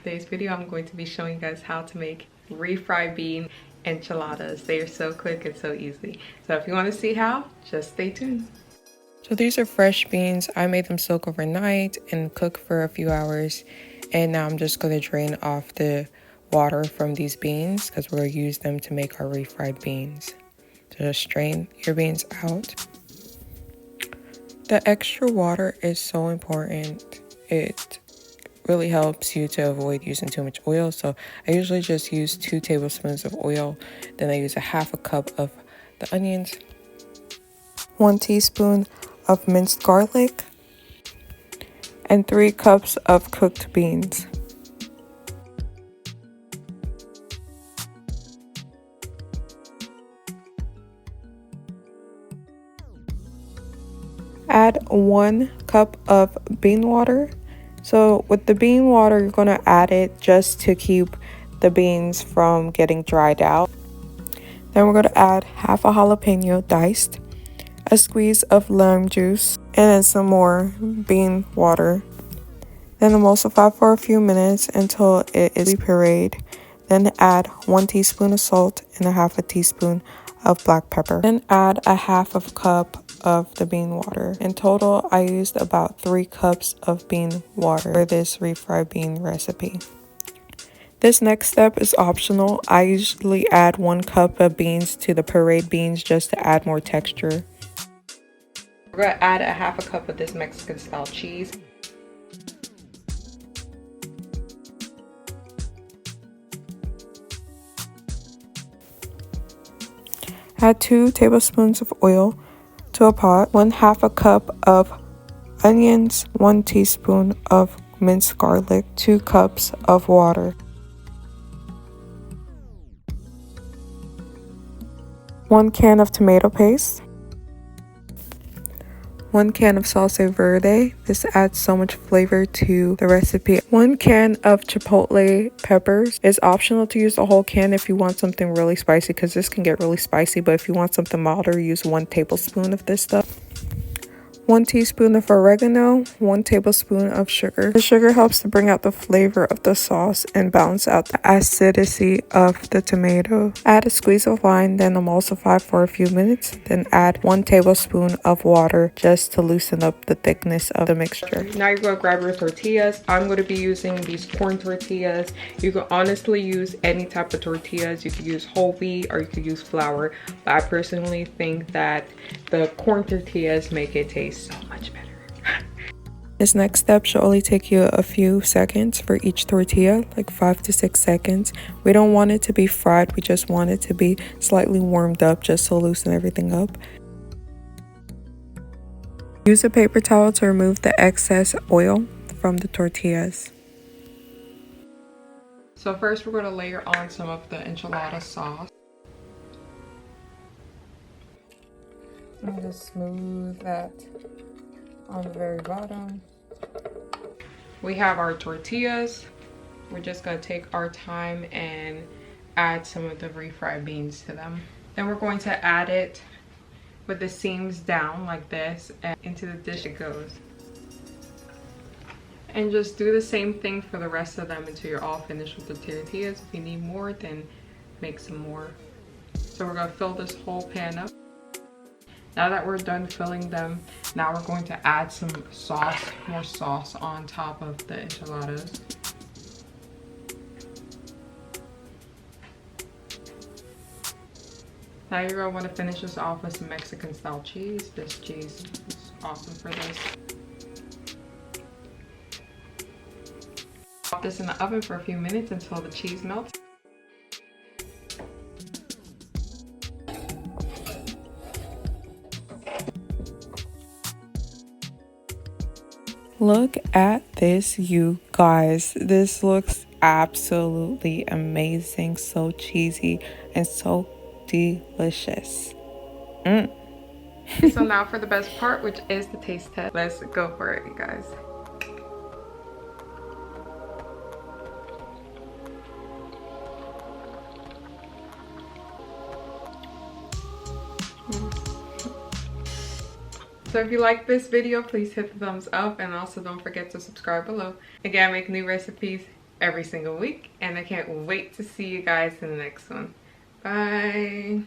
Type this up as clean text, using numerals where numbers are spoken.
today's video, I'm going to be showing you guys how to make refried bean enchiladas. They are so quick and so easy. So if you want to see how, just stay tuned. So these are fresh beans. I made them soak overnight and cook for a few hours. And now I'm just going to drain off the water from these beans because we're going to use them to make our refried beans. So just strain your beans out. The extra water is so important. It really helps you to avoid using too much oil. So I usually just use 2 tablespoons of oil. Then I use a half a cup of the onions, 1 teaspoon of minced garlic, and 3 cups of cooked beans. Add 1 cup of bean water. So with the bean water, you're going to add it just to keep the beans from getting dried out. Then we're going to add half a jalapeno diced, a squeeze of lime juice, and then some more bean water. Then emulsify for a few minutes until it is pureed. Then add 1 teaspoon of salt and a half a teaspoon of black pepper. Then add a half of cup of the bean water. In total, I used about 3 cups of bean water for this refried bean recipe. This next step is optional. I usually add 1 cup of beans to the pureed beans just to add more texture. We're going to add a half a cup of this Mexican style cheese. Add 2 tablespoons of oil to a pot, 1/2 a cup of onions, 1 teaspoon of minced garlic, 2 cups of water, 1 can of tomato paste, 1 can of salsa verde. This adds so much flavor to the recipe. 1 can of chipotle peppers. It's optional to use the whole can if you want something really spicy, because this can get really spicy, but if you want something milder, use 1 tablespoon of this stuff. 1 teaspoon of oregano, 1 tablespoon of sugar. The sugar helps to bring out the flavor of the sauce and balance out the acidity of the tomato. Add a squeeze of lime, then emulsify for a few minutes. Then add 1 tablespoon of water just to loosen up the thickness of the mixture. Now you're going to grab your tortillas. I'm going to be using these corn tortillas. You can honestly use any type of tortillas. You could use whole wheat or you could use flour. But I personally think that the corn tortillas make it taste so much better. This next step should only take you a few seconds for each tortilla, like 5 to 6 seconds. We don't want it to be fried, we just want it to be slightly warmed up just to loosen everything up. Use a paper towel to remove the excess oil from the tortillas. So first we're going to layer on some of the enchilada sauce. And just smooth that on the very bottom. We have our tortillas. We're just going to take our time and add some of the refried beans to them. Then we're going to add it with the seams down like this, and into the dish it goes. And just do the same thing for the rest of them until you're all finished with the tortillas. If you need more, then make some more. So we're going to fill this whole pan up. Now that we're done filling them, now we're going to add some sauce, more sauce on top of the enchiladas. Now you're going to want to finish this off with some Mexican style cheese. This cheese is awesome for this. Pop this in the oven for a few minutes until the cheese melts. Look at this, you guys. This looks absolutely amazing. So cheesy and so delicious. So now for the best part, which is the taste test. Let's go for it, you guys. So if you like this video, please hit the thumbs up and also don't forget to subscribe below. Again, I make new recipes every single week, and I can't wait to see you guys in the next one. Bye.